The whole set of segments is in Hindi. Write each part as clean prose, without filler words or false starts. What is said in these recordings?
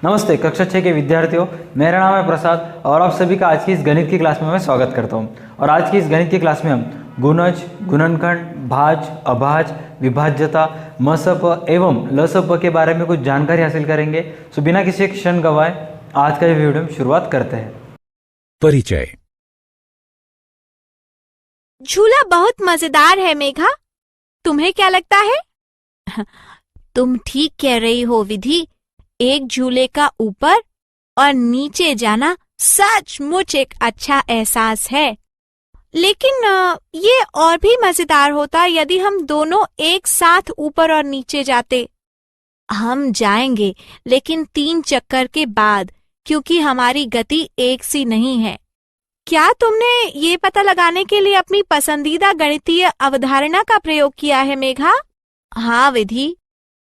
नमस्ते कक्षा 6 के विद्यार्थियों, मेरा नाम है प्रसाद और आप सभी का आज की इस गणित की क्लास में मैं स्वागत करता हूं। और आज की इस गणित की क्लास में हम गुणज, गुणनखंड, भाज, अभाज, विभाज्यता, मसप एवं लसप के बारे में कुछ जानकारी हासिल करेंगे। सो बिना किसी क्षण गवाए आज का ये वीडियो हम शुरुआत करते हैं। परिचय। झूला बहुत मजेदार है मेघा, तुम्हें क्या लगता है? तुम ठीक कह रही हो विधि। एक झूले का ऊपर और नीचे जाना सचमुच एक अच्छा एहसास है, लेकिन ये और भी मजेदार होता यदि हम दोनों एक साथ ऊपर और नीचे जाते। हम जाएंगे, लेकिन 3 चक्कर के बाद, क्योंकि हमारी गति एक सी नहीं है। क्या तुमने ये पता लगाने के लिए अपनी पसंदीदा गणितीय अवधारणा का प्रयोग किया है मेघा? हाँ विधि,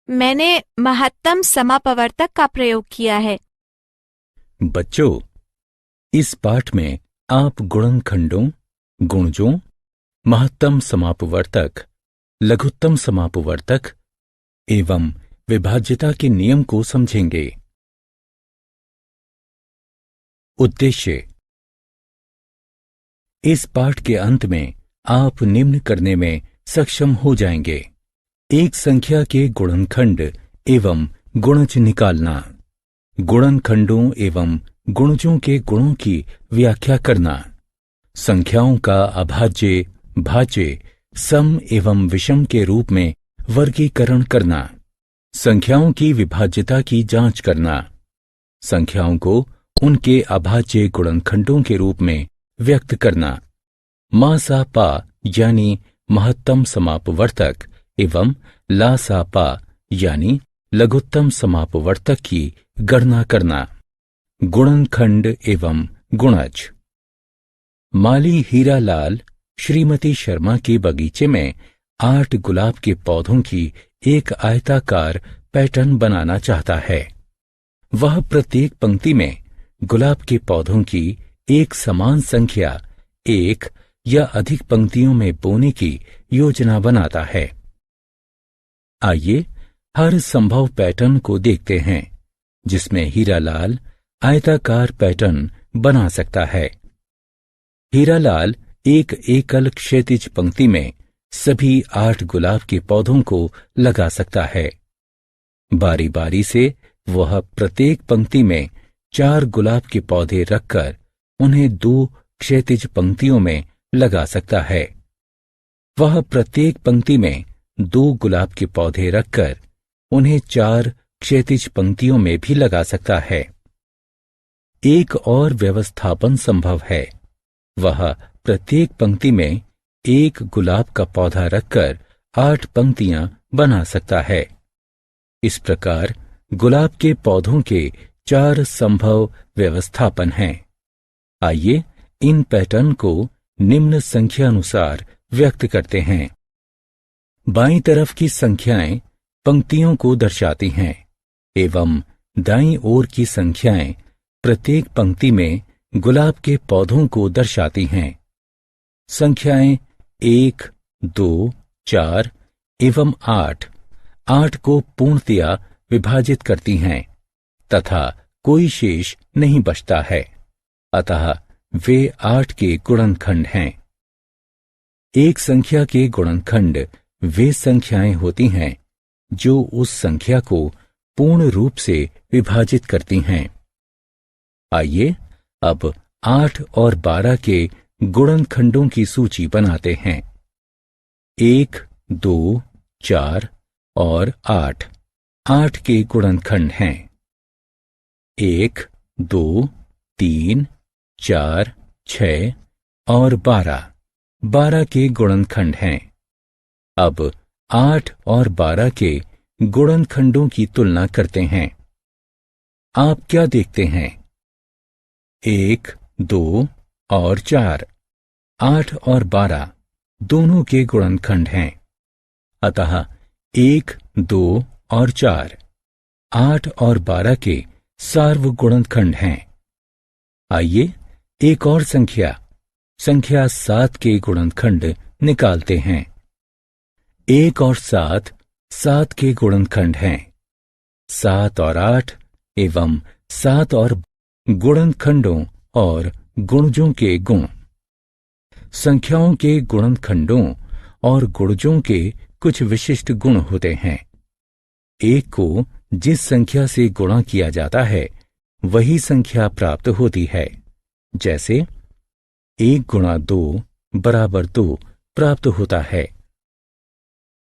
मैंने महत्तम समापवर्तक का प्रयोग किया है। बच्चों, इस पाठ में आप गुणनखंडों, गुणजों, महत्तम समापवर्तक, लघुत्तम समापवर्तक एवं विभाज्यता के नियम को समझेंगे। उद्देश्य। इस पाठ के अंत में आप निम्न करने में सक्षम हो जाएंगे: एक संख्या के गुणनखंड एवं गुणज निकालना, गुणनखंडों एवं गुणजों के गुणों की व्याख्या करना, संख्याओं का अभाज्य, भाज्य, सम एवं विषम के रूप में वर्गीकरण करना, संख्याओं की विभाज्यता की जांच करना, संख्याओं को उनके अभाज्य गुणनखंडों के रूप में व्यक्त करना, मासापा यानी महत्तम समापवर्तक एवं लासापा यानी लघुत्तम समापवर्तक की गणना करना, गुणनखंड एवं गुणज। माली हीरालाल श्रीमती शर्मा के बगीचे में 8 गुलाब के पौधों की एक आयताकार पैटर्न बनाना चाहता है। वह प्रत्येक पंक्ति में गुलाब के पौधों की एक समान संख्या, एक या अधिक पंक्तियों में बोने की योजना बनाता है। आइए हर संभव पैटर्न को देखते हैं जिसमें हीरालाल आयताकार पैटर्न बना सकता है। हीरालाल एक एकल क्षैतिज पंक्ति में सभी 8 गुलाब के पौधों को लगा सकता है। बारी बारी से वह प्रत्येक पंक्ति में 4 गुलाब के पौधे रखकर उन्हें 2 क्षैतिज पंक्तियों में लगा सकता है। वह प्रत्येक पंक्ति में 2 गुलाब के पौधे रखकर उन्हें 4 क्षैतिज पंक्तियों में भी लगा सकता है। एक और व्यवस्थापन संभव है। वह प्रत्येक पंक्ति में 1 गुलाब का पौधा रखकर 8 पंक्तियां बना सकता है। इस प्रकार गुलाब के पौधों के 4 संभव व्यवस्थापन हैं। आइए इन पैटर्न को निम्न संख्या अनुसार व्यक्त करते हैं। बाईं तरफ की संख्याएं पंक्तियों को दर्शाती हैं एवं दाईं ओर की संख्याएं प्रत्येक पंक्ति में गुलाब के पौधों को दर्शाती हैं। संख्याएं 1, 2, 4 एवं 8 को पूर्णतया विभाजित करती हैं तथा कोई शेष नहीं बचता है, अतः वे 8 के गुणनखंड हैं। एक संख्या के गुणनखंड वे संख्याएं होती हैं जो उस संख्या को पूर्ण रूप से विभाजित करती हैं। आइए अब 8 और 12 के गुणनखंडों की सूची बनाते हैं। 1, 2, 4 और 8 के गुणनखंड हैं। 1, 2, 3, 4, 6 और 12 के गुणनखंड हैं। अब 8 और 12 के गुणनखंडों की तुलना करते हैं। आप क्या देखते हैं? 1, 2 और 4, 8 और 12 दोनों के गुणनखंड हैं, अतः 1, 2 और 4 8 और 12 के सार्वगुणनखंड हैं। आइए एक और संख्या 7 के गुणनखंड निकालते हैं। 1 और 7 के गुणनखंड हैं। 7 और 8 एवं 7 और गुणनखंडों और गुणजों के गुण। संख्याओं के गुणनखंडों और गुणजों के कुछ विशिष्ट गुण होते हैं। एक को जिस संख्या से गुणा किया जाता है वही संख्या प्राप्त होती है। जैसे 1 गुणा 2 बराबर 2 प्राप्त होता है।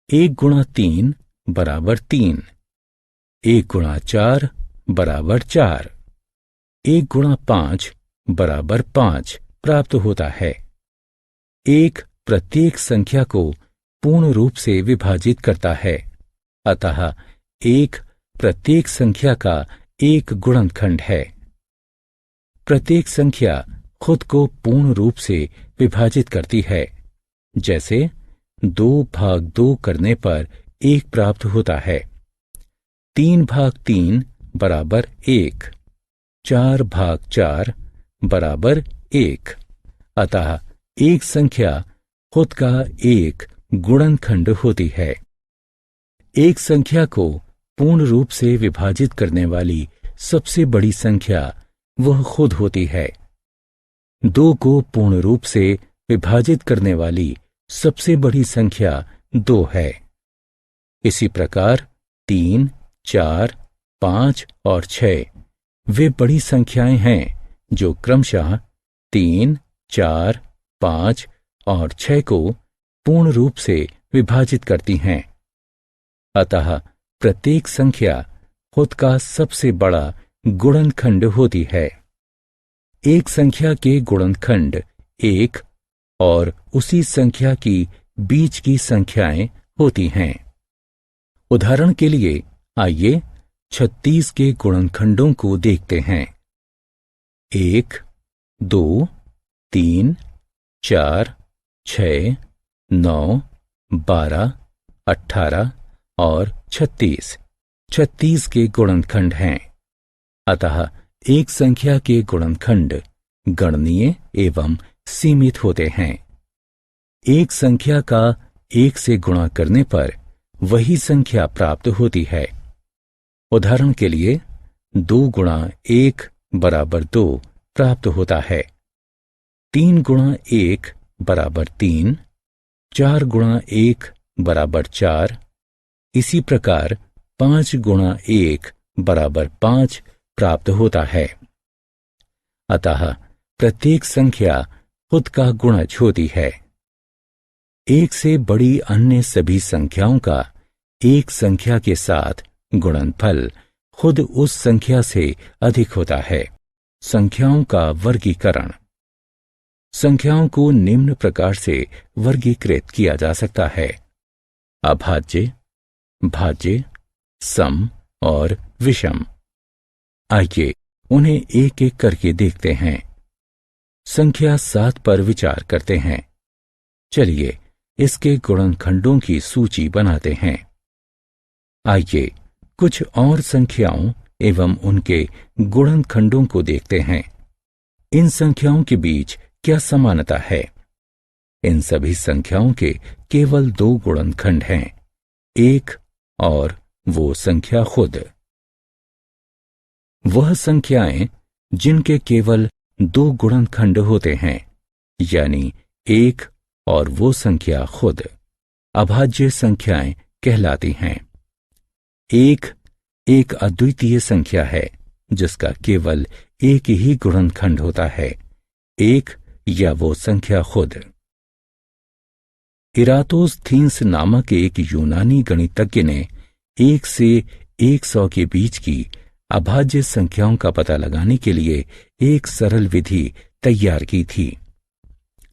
1 गुणा 3 बराबर 3। 1 गुणा 4 बराबर 4। 1 गुणा 5 बराबर 5 प्राप्त होता है। 1 प्रत्येक संख्या को पूर्ण रूप से विभाजित करता है, अतः 1 प्रत्येक संख्या का एक गुणनखंड है। प्रत्येक संख्या खुद को पूर्ण रूप से विभाजित करती है। जैसे 2 भाग 2 करने पर 1 प्राप्त होता है। 3 भाग 3 बराबर 1। 4 भाग 4 बराबर 1। अतः एक संख्या खुद का एक गुणनखंड होती है। एक संख्या को पूर्ण रूप से विभाजित करने वाली सबसे बड़ी संख्या वह खुद होती है। 2 को पूर्ण रूप से विभाजित करने वाली सबसे बड़ी संख्या 2 है। इसी प्रकार 3, 4, 5 और 6 वे बड़ी संख्याएं हैं जो क्रमशः 3, 4, 5 और 6 को पूर्ण रूप से विभाजित करती हैं। अतः प्रत्येक संख्या खुद का सबसे बड़ा गुणनखंड होती है। एक संख्या के गुणनखंड 1 और उसी संख्या की बीच की संख्याएं होती हैं। उदाहरण के लिए आइए 36 के गुणनखंडों को देखते हैं। 1, 2, 3, 4, 6, 9, 12, 18 और 36 36 के गुणनखंड हैं। अतः एक संख्या के गुणनखंड गणनीय एवं सीमित होते हैं। एक संख्या का 1 से गुणा करने पर वही संख्या प्राप्त होती है। उदाहरण के लिए 2 गुणा 1 बराबर 2 प्राप्त होता है। 3 गुणा 1 बराबर 3। 4 गुणा 1 बराबर 4। इसी प्रकार 5 गुणा 1 बराबर 5 प्राप्त होता है। अतः प्रत्येक संख्या खुद का गुणज होती है। 1 से बड़ी अन्य सभी संख्याओं का एक संख्या के साथ गुणनफल खुद उस संख्या से अधिक होता है। संख्याओं का वर्गीकरण। संख्याओं को निम्न प्रकार से वर्गीकृत किया जा सकता है: अभाज्य, भाज्य, सम और विषम। आइए उन्हें एक एक करके देखते हैं। संख्या 7 पर विचार करते हैं। चलिए इसके गुणनखंडों की सूची बनाते हैं। आइए कुछ और संख्याओं एवं उनके गुणनखंडों को देखते हैं। इन संख्याओं के बीच क्या समानता है? इन सभी संख्याओं के केवल 2 गुणनखंड हैं, एक और वो संख्या खुद। वह संख्याएं जिनके केवल 2 गुणनखंड होते हैं, यानी एक और वो संख्या खुद, अभाज्य संख्याएं कहलाती हैं। एक अद्वितीय संख्या है जिसका केवल एक ही गुणनखंड होता है, एक या वो संख्या खुद। इरातोस्थीन्स नामक एक यूनानी गणितज्ञ ने 1 से 100 के बीच की अभाज्य संख्याओं का पता लगाने के लिए एक सरल विधि तैयार की थी।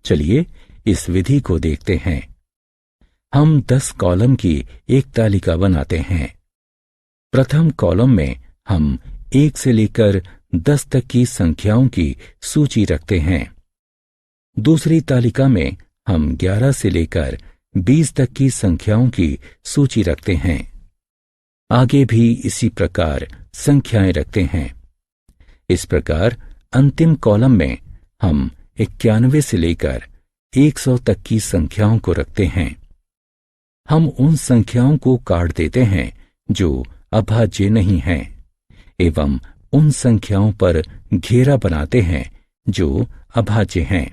चलिए इस विधि को देखते हैं। हम 10 कॉलम की एक तालिका बनाते हैं। प्रथम कॉलम में हम 1 से लेकर 10 तक की संख्याओं की सूची रखते हैं। दूसरी तालिका में हम 11 से लेकर 20 तक की संख्याओं की सूची रखते हैं। आगे भी इसी प्रकार संख्याएं रखते हैं। इस प्रकार अंतिम कॉलम में हम 91 से लेकर 100 तक की संख्याओं को रखते हैं। हम उन संख्याओं को काट देते हैं जो अभाज्य नहीं हैं। एवं उन संख्याओं पर घेरा बनाते हैं जो अभाज्य हैं।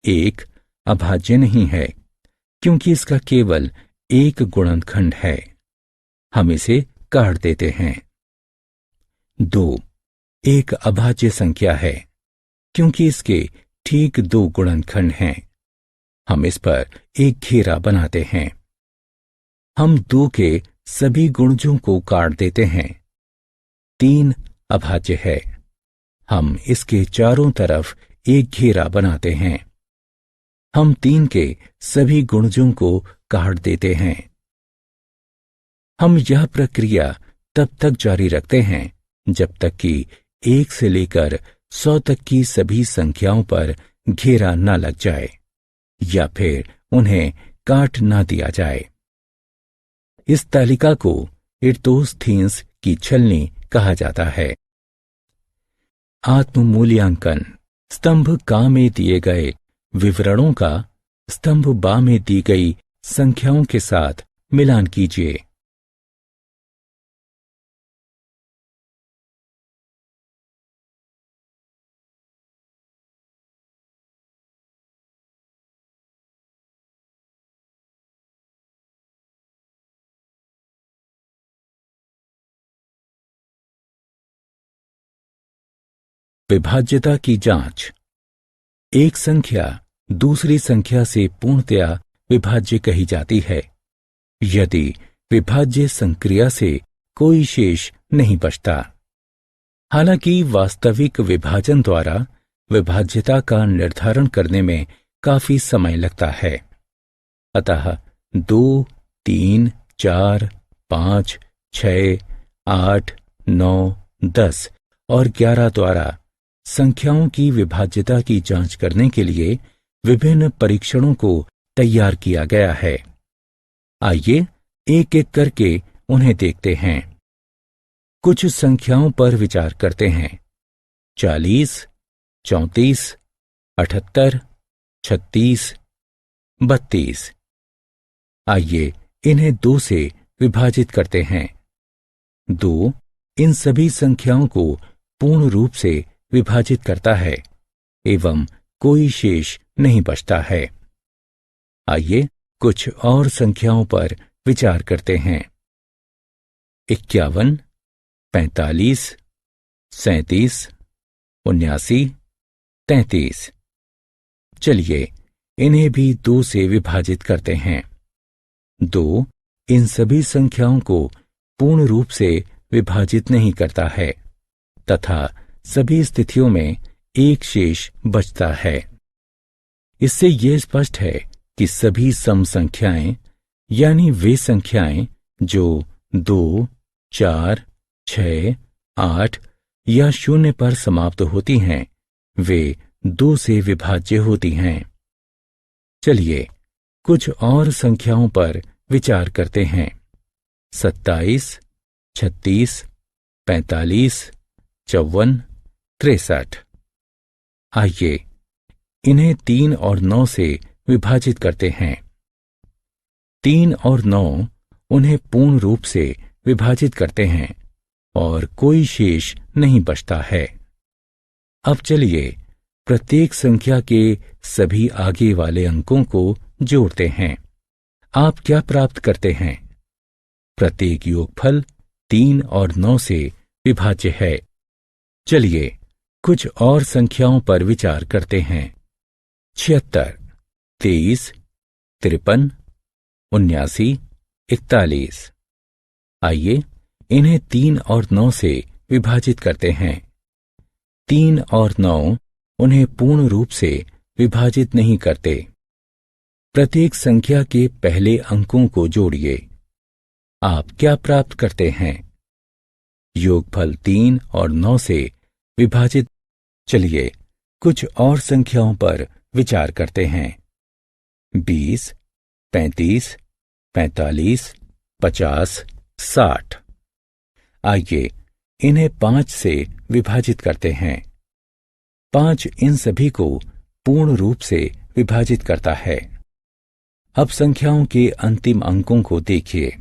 एक अभाज्य नहीं है क्योंकि इसका केवल एक गुणनखंड है, हम इसे काट देते हैं। 2 एक अभाज्य संख्या है क्योंकि इसके ठीक 2 गुणनखंड हैं, हम इस पर एक घेरा बनाते हैं। हम 2 के सभी गुणजों को काट देते हैं। 3 अभाज्य है, हम इसके चारों तरफ एक घेरा बनाते हैं। हम 3 के सभी गुणजों को काट देते हैं। हम यह प्रक्रिया तब तक जारी रखते हैं जब तक कि 1 से लेकर 100 तक की सभी संख्याओं पर घेरा न लग जाए या फिर उन्हें काट न दिया जाए। इस तालिका को इरतोस्थीन्स की छलनी कहा जाता है। आत्म मूल्यांकन। स्तंभ का में दिए गए विवरणों का स्तंभ बा में दी गई संख्याओं के साथ मिलान कीजिए। विभाज्यता की जांच। एक संख्या दूसरी संख्या से पूर्णतया विभाज्य कही जाती है यदि विभाज्य संक्रिया से कोई शेष नहीं बचता। हालांकि वास्तविक विभाजन द्वारा विभाज्यता का निर्धारण करने में काफी समय लगता है, अतः 2, 3, 4, 5, 6, 8, 9, 10 और 11 द्वारा संख्याओं की विभाज्यता की जांच करने के लिए विभिन्न परीक्षणों को तैयार किया गया है। आइए एक एक करके उन्हें देखते हैं। कुछ संख्याओं पर विचार करते हैं। 40, 34, 78, 36, 32। आइए इन्हें 2 से विभाजित करते हैं। 2 इन सभी संख्याओं को पूर्ण रूप से विभाजित करता है एवं कोई शेष नहीं बचता है। आइए कुछ और संख्याओं पर विचार करते हैं। 51, 45, 37, 79, 33। चलिए इन्हें भी 2 से विभाजित करते हैं। 2 इन सभी संख्याओं को पूर्ण रूप से विभाजित नहीं करता है तथा सभी स्थितियों में एक शेष बचता है। इससे यह स्पष्ट है कि सभी सम संख्याएं यानी वे संख्याएं जो 2, 4, 6, 8 या 0 पर समाप्त होती हैं वे 2 से विभाज्य होती हैं। चलिए कुछ और संख्याओं पर विचार करते हैं। 27, 36, 45, 54, 63। आइए इन्हें 3 और 9 से विभाजित करते हैं। 3 और 9 उन्हें पूर्ण रूप से विभाजित करते हैं और कोई शेष नहीं बचता है। अब चलिए प्रत्येक संख्या के सभी आगे वाले अंकों को जोड़ते हैं। आप क्या प्राप्त करते हैं? प्रत्येक योगफल 3 और 9 से विभाज्य है। चलिए कुछ और संख्याओं पर विचार करते हैं। 76, 23, 53, 79, 41। आइए इन्हें 3 और 9 से विभाजित करते हैं। 3 और 9 उन्हें पूर्ण रूप से विभाजित नहीं करते। प्रत्येक संख्या के पहले अंकों को जोड़िए। आप क्या प्राप्त करते हैं? योगफल 3 और 9 से विभाजित। चलिए कुछ और संख्याओं पर विचार करते हैं। 20, 35, 45, 50, 60। आइए इन्हें 5 से विभाजित करते हैं। 5 इन सभी को पूर्ण रूप से विभाजित करता है। अब संख्याओं के अंतिम अंकों को देखिए।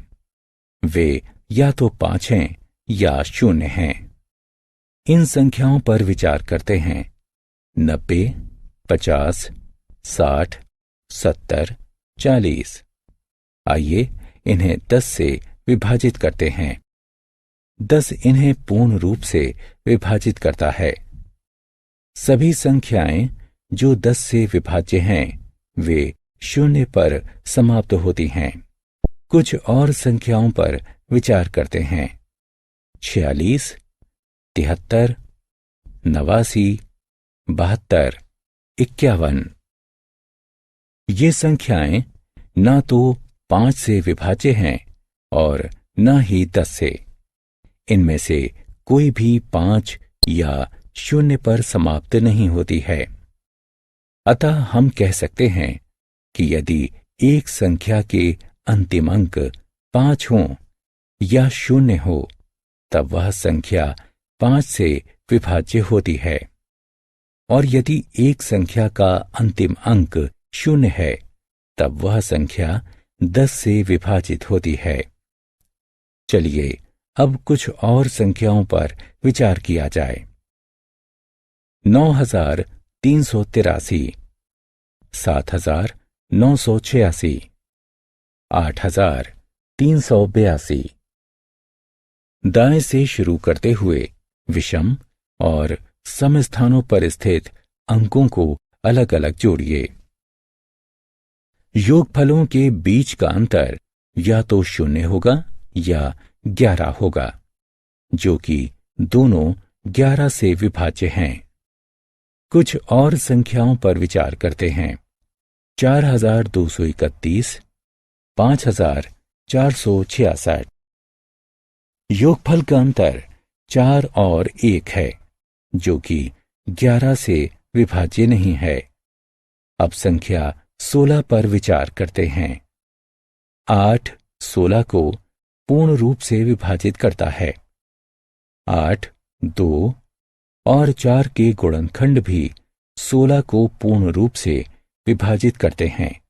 वे या तो 5 हैं या शून्य हैं। इन संख्याओं पर विचार करते हैं। 90, 50, 60, 70, 40। आइए इन्हें 10 से विभाजित करते हैं। 10 इन्हें पूर्ण रूप से विभाजित करता है। सभी संख्याएं जो 10 से विभाज्य हैं वे शून्य पर समाप्त होती हैं। कुछ और संख्याओं पर विचार करते हैं। 46, 73, 89, 72, 51। ये संख्याएं न तो 5 से विभाज्य हैं और न ही 10 से। इनमें से कोई भी 5 या शून्य पर समाप्त नहीं होती है। अतः हम कह सकते हैं कि यदि एक संख्या के अंतिम अंक 5 हों या शून्य हो तब वह संख्या 5 से विभाज्य होती है, और यदि एक संख्या का अंतिम अंक शून्य है तब वह संख्या 10 से विभाजित होती है। चलिए अब कुछ और संख्याओं पर विचार किया जाए। 9383, 7986, 8382। दाएं से शुरू करते हुए विषम और सम स्थानों पर स्थित अंकों को अलग अलग जोड़िए। योगफलों के बीच का अंतर या तो शून्य होगा या 11 होगा, जो कि दोनों 11 से विभाज्य हैं। कुछ और संख्याओं पर विचार करते हैं। 4231, 5466। योगफल का अंतर 4 और 1 है, जो कि 11 से विभाज्य नहीं है। अब संख्या 16 पर विचार करते हैं। 8 16 को पूर्ण रूप से विभाजित करता है। 8, 2 और 4 के गुणनखंड भी 16 को पूर्ण रूप से विभाजित करते हैं।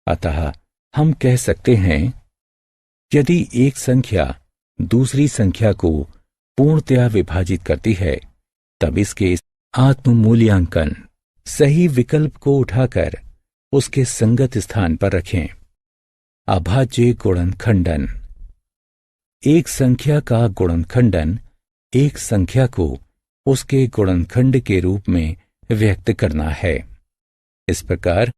अतः हम कह सकते हैं यदि एक संख्या दूसरी संख्या को पूर्णतया विभाजित करती है तब इसके आत्म मूल्यांकन सही विकल्प को उठाकर उसके संगत स्थान पर रखें। अभाज्य गुणनखंडन। एक संख्या का गुणनखंडन एक संख्या को उसके गुणनखंड के रूप में व्यक्त करना है। इस प्रकार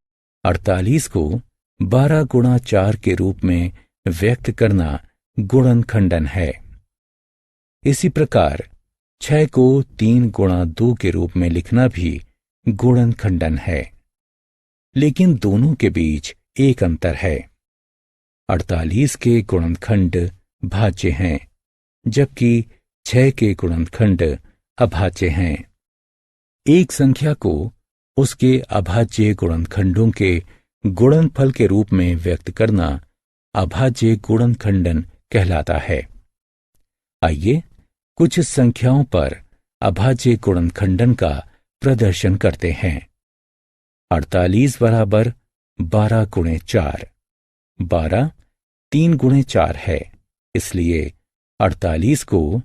48 को 12 गुणा 4 के रूप में व्यक्त करना गुणनखंडन है। इसी प्रकार 6 को 3 गुणा 2 के रूप में लिखना भी गुणनखंडन है। लेकिन दोनों के बीच एक अंतर है। 48 के गुणनखंड भाज्य हैं, जबकि 6 के गुणनखंड अभाज्य हैं। एक संख्या को उसके अभाज्य गुणनखंडों के गुणनफल के रूप में व्यक्त करना अभाज्य गुणनखंडन कहलाता है। आइए कुछ संख्याओं पर अभाज्य गुणनखंडन का प्रदर्शन करते हैं। 48 बराबर 12 गुणे 4। 12 3 गुणे 4 है, इसलिए 48 को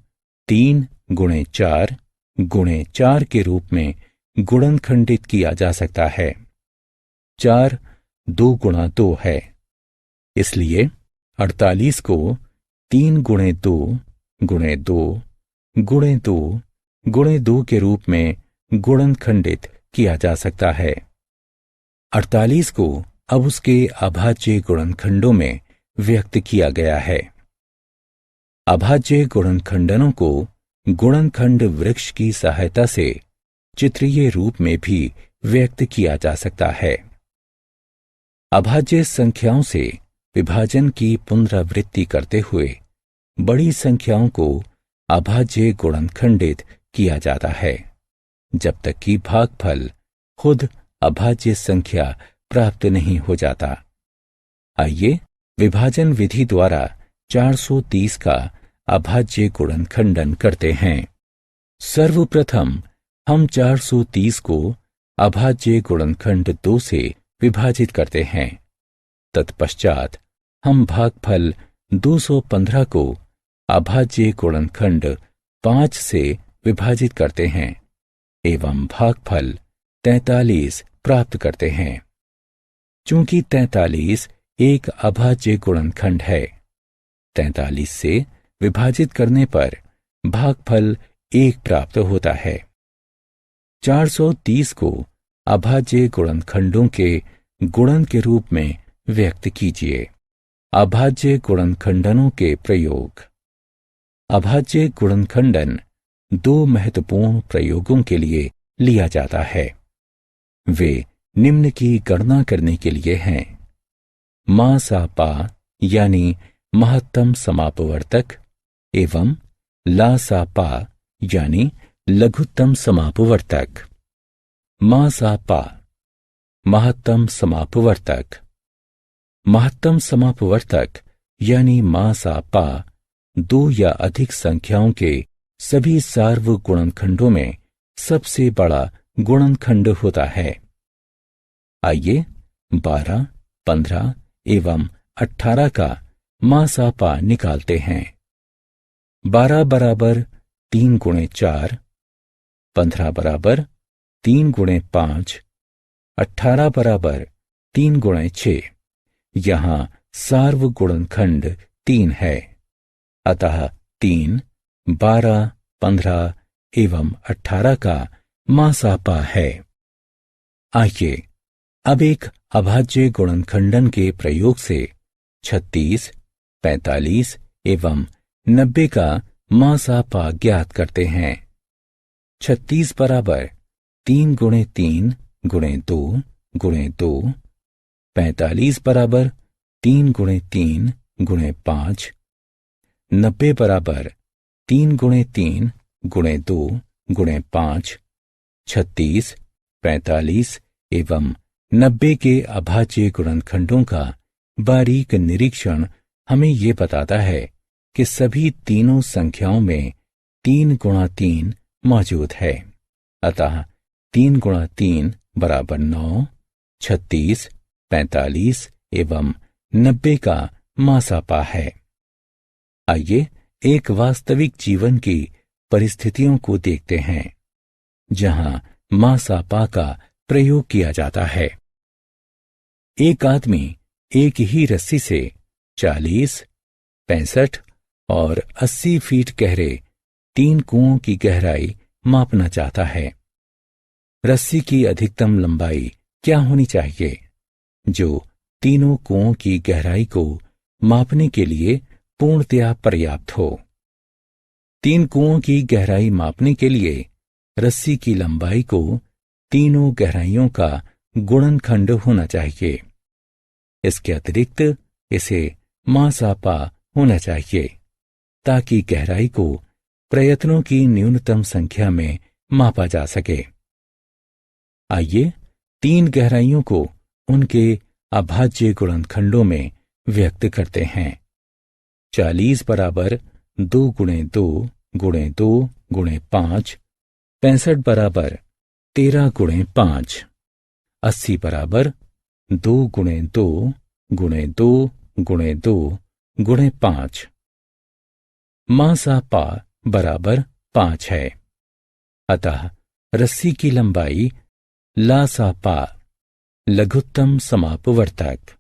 3 गुणे 4 गुणे 4 के रूप में गुणनखंडित किया जा सकता है। 4 2 गुणा 2 है, इसलिए 48 को 3 गुणे 2 गुणे 2 गुणे 2 गुणे 2 के रूप में गुणनखंडित किया जा सकता है। 48 को अब उसके अभाज्य गुणनखंडों में व्यक्त किया गया है। अभाज्य गुणनखंडनों को गुणनखंड वृक्ष की सहायता से चित्रीय रूप में भी व्यक्त किया जा सकता है। अभाज्य संख्याओं से विभाजन की पुनरावृत्ति करते हुए बड़ी संख्याओं को अभाज्य गुणनखंडित किया जाता है, जब तक कि भागफल खुद अभाज्य संख्या प्राप्त नहीं हो जाता। आइए विभाजन विधि द्वारा 430 का अभाज्य गुणनखंडन करते हैं। सर्वप्रथम हम 430 को अभाज्य गुणनखंड 2 से विभाजित करते हैं। तत्पश्चात हम भागफल 215 को अभाज्य गुणनखंड 5 से विभाजित करते हैं एवं भागफल 43 प्राप्त करते हैं। चूंकि 43 एक अभाज्य गुणनखंड है, 43 से विभाजित करने पर भागफल 1 प्राप्त होता है। 430 को अभाज्य गुणनखंडों के गुणन के रूप में व्यक्त कीजिए। अभाज्य गुणनखंडनों के प्रयोग। अभाज्य गुणनखंडन 2 महत्वपूर्ण प्रयोगों के लिए लिया जाता है। वे निम्न की गणना करने के लिए हैं। मा सा पा यानी महत्तम समापवर्तक एवं ला सा पा यानी लघुत्तम समापवर्तक। मा सा पा महत्तम समापवर्तक। महत्तम समापवर्तक यानी मा सा पा 2 या अधिक संख्याओं के सभी सार्व गुणनखंडों में सबसे बड़ा गुणनखंड होता है। आइए 12, 15 एवं 18 का मा सा पा निकालते हैं। 12 बराबर 3 गुणे 4, 15 बराबर 3 गुणे 5, 18 बराबर 3 गुणे 6। यहां सार्व गुणनखंड 3 है, अतः 3, 12, 15 एवं 18 का मा सा पा है। आइए अब एक अभाज्य गुणनखंडन के प्रयोग से 36, 45 एवं 90 का मा सा पा ज्ञात करते हैं। 36 बराबर 3 गुणे 3 गुणे 2 गुणे 2। 45 बराबर 3 गुणे 3 गुणे 5। 90 बराबर 3 गुणे 3 गुणे 2 गुणे 5। 36, 45 एवं 90 के अभाज्य गुणनखंडों का बारीक निरीक्षण हमें ये बताता है कि सभी तीनों संख्याओं में 3 गुणा 3 मौजूद है, अतः 3 गुणा 3 बराबर 9। 36, 45 एवं 90 का मा सा पा है। आइए एक वास्तविक जीवन की परिस्थितियों को देखते हैं जहां मा सा पा का प्रयोग किया जाता है। एक आदमी एक ही रस्सी से 40, 65 और 80 फीट गहरे 3 कुओं की गहराई मापना चाहता है। रस्सी की अधिकतम लंबाई क्या होनी चाहिए जो तीनों कुओं की गहराई को मापने के लिए पूर्णतया पर्याप्त हो? 3 कुओं की गहराई मापने के लिए रस्सी की लंबाई को तीनों गहराइयों का गुणनखंड होना चाहिए। इसके अतिरिक्त इसे मा सा पा होना चाहिए ताकि गहराई को प्रयत्नों की न्यूनतम संख्या में मापा जा सके। आइए 3 गहराइयों को उनके अभाज्य गुणनखंडों में व्यक्त करते हैं। 40 बराबर 2 गुणे 2 गुणे 2 गुणे 5। 65 बराबर 13 गुणे 5। 80 बराबर 2 गुणे 2 गुणे 2 गुणे 2 गुणे 5। मा सा पा बराबर 5 है, अतः रस्सी की लंबाई ला सा पा लघुत्तम समापवर्तक।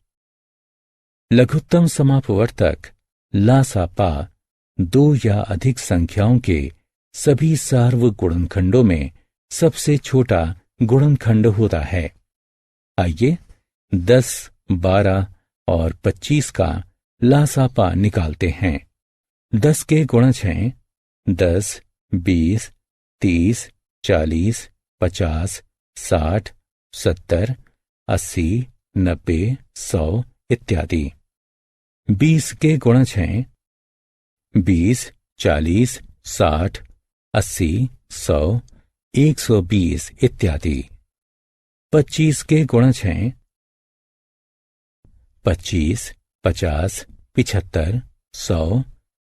लघुत्तम समापवर्तक ला सा पा 2 या अधिक संख्याओं के सभी सार्व गुणनखंडों में सबसे छोटा गुणनखंड होता है। आइए 10, 12 और 25 का ला सा पा निकालते हैं। 10 के गुणज हैं 10, 20, 30, 40, 50, 60, 70, 80, 90, 100 इत्यादि। 20 के गुणज हैं 20, 40, 60, 80, 100, 120 इत्यादि। 25 के गुणज हैं 25, 50, 75, 100,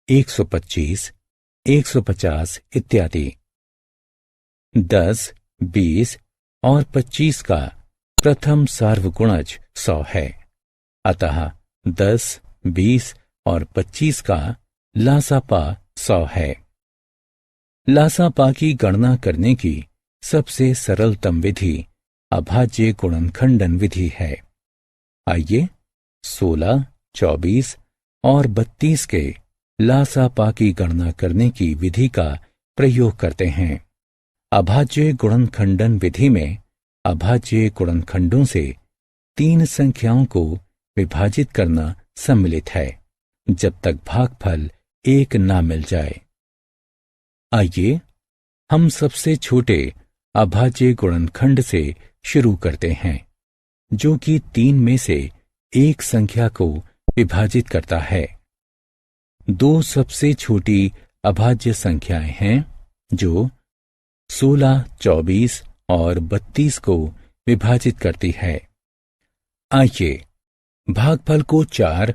125, 150 इत्यादि। 10, 20 और 25 का प्रथम सार्वगुणज 100 है, अतः 10, 20 और 25 का लासापा 100 है। लासापा की गणना करने की सबसे सरलतम विधि अभाज्य गुणनखंडन विधि है। आइए 16, 24 और 32 के लासापा की गणना करने की विधि का प्रयोग करते हैं। अभाज्य गुणनखंडन विधि में अभाज्य गुणनखंडों से 3 संख्याओं को विभाजित करना सम्मिलित है जब तक भागफल 1 ना मिल जाए। आइए हम सबसे छोटे अभाज्य गुणनखंड से शुरू करते हैं जो कि 3 में से एक संख्या को विभाजित करता है। 2 सबसे छोटी अभाज्य संख्याएं हैं जो 16, 24 और 32 को विभाजित करती है। आइए भागफल को 4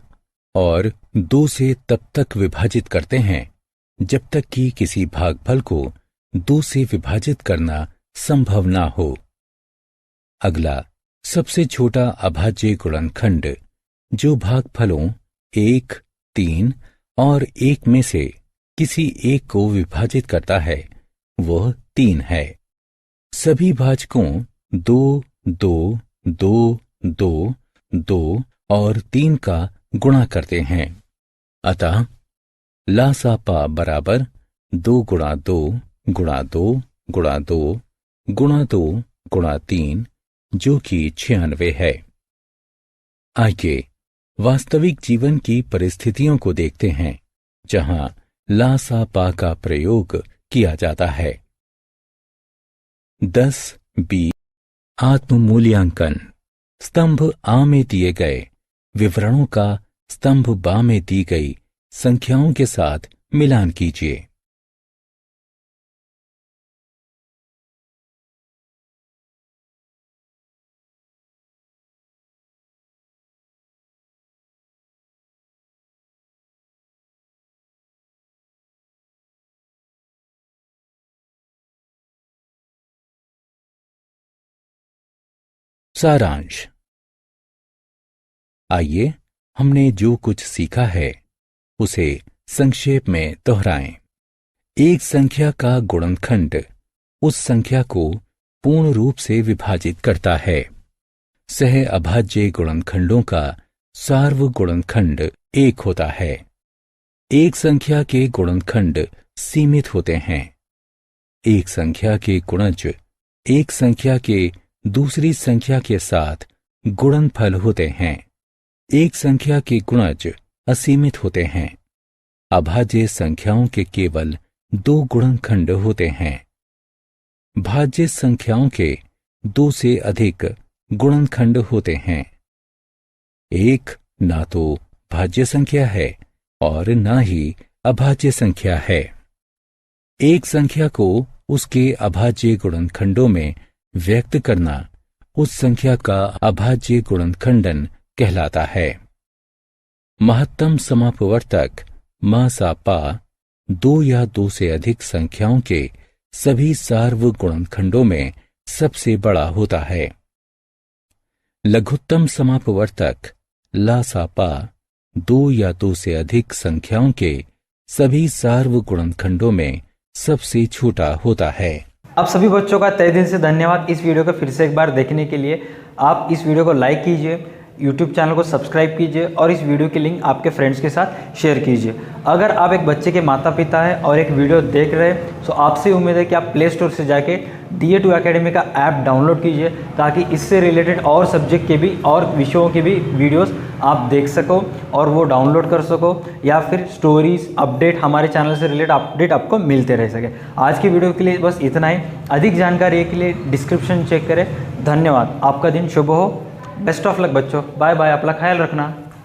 और 2 से तब तक विभाजित करते हैं जब तक कि किसी भागफल को 2 से विभाजित करना संभव ना हो। अगला सबसे छोटा अभाज्य गुणनखंड जो भागफलों 1, 3 और 1 में से किसी एक को विभाजित करता है वह 3 है। सभी भाजकों 2, 2, 2, 2, 2 और 3 का गुणा करते हैं। अतः लासापा बराबर 2 गुणा 2 गुणा 2 गुणा 2 गुणा 2 गुणा 3 जो कि 96 है। आइए वास्तविक जीवन की परिस्थितियों को देखते हैं जहां लासापा का प्रयोग किया जाता है। 10, 20 आत्ममूल्यांकन। स्तंभ आ में दिए गए विवरणों का स्तंभ बा में दी गई संख्याओं के साथ मिलान कीजिए। सारांश। आइए हमने जो कुछ सीखा है उसे संक्षेप में दोहराएं। एक संख्या का गुणनखंड उस संख्या को पूर्ण रूप से विभाजित करता है। सह अभाज्य गुणनखंडों का सार्व गुणनखंड 1 होता है। एक संख्या के गुणनखंड सीमित होते हैं। एक संख्या के गुणज एक संख्या के दूसरी संख्या के साथ गुणनफल होते हैं। एक संख्या के गुणज असीमित होते हैं। अभाज्य संख्याओं के केवल 2 गुणनखंड होते हैं। भाज्य संख्याओं के 2 से अधिक गुणनखंड होते हैं। एक ना तो भाज्य संख्या है और ना ही अभाज्य संख्या है। एक संख्या को उसके अभाज्य गुणनखंडों में व्यक्त करना उस संख्या का अभाज्य गुणनखंडन कहलाता है। महत्तम समापवर्तक मासापा 2 या 2 से अधिक संख्याओं के सभी सार्व गुणनखंडों में सबसे बड़ा होता है। लघुत्तम समापवर्तक लासापा 2 या 2 से अधिक संख्याओं के सभी सार्व गुणनखंडों में सबसे छोटा होता है। आप सभी बच्चों का तहे दिल से धन्यवाद इस वीडियो को फिर से एक बार देखने के लिए। आप इस वीडियो को लाइक कीजिए, यूट्यूब चैनल को सब्सक्राइब कीजिए और इस वीडियो की लिंक आपके फ्रेंड्स के साथ शेयर कीजिए। अगर आप एक बच्चे के माता पिता हैं और एक वीडियो देख रहे हैं तो आपसे उम्मीद है कि आप प्ले स्टोर से जाके DA2 एकेडमी का ऐप डाउनलोड कीजिए ताकि इससे रिलेटेड और सब्जेक्ट के भी और विषयों के भी वीडियोस आप देख सको और वो डाउनलोड कर सको या फिर स्टोरीज अपडेट हमारे चैनल से रिलेटेड अपडेट आपको मिलते रह सके। आज की वीडियो के लिए बस इतना ही। अधिक जानकारी के लिए डिस्क्रिप्शन चेक करें। धन्यवाद। आपका दिन शुभ हो। बेस्ट ऑफ लक बच्चों। Bye bye. अपना ख्याल रखना।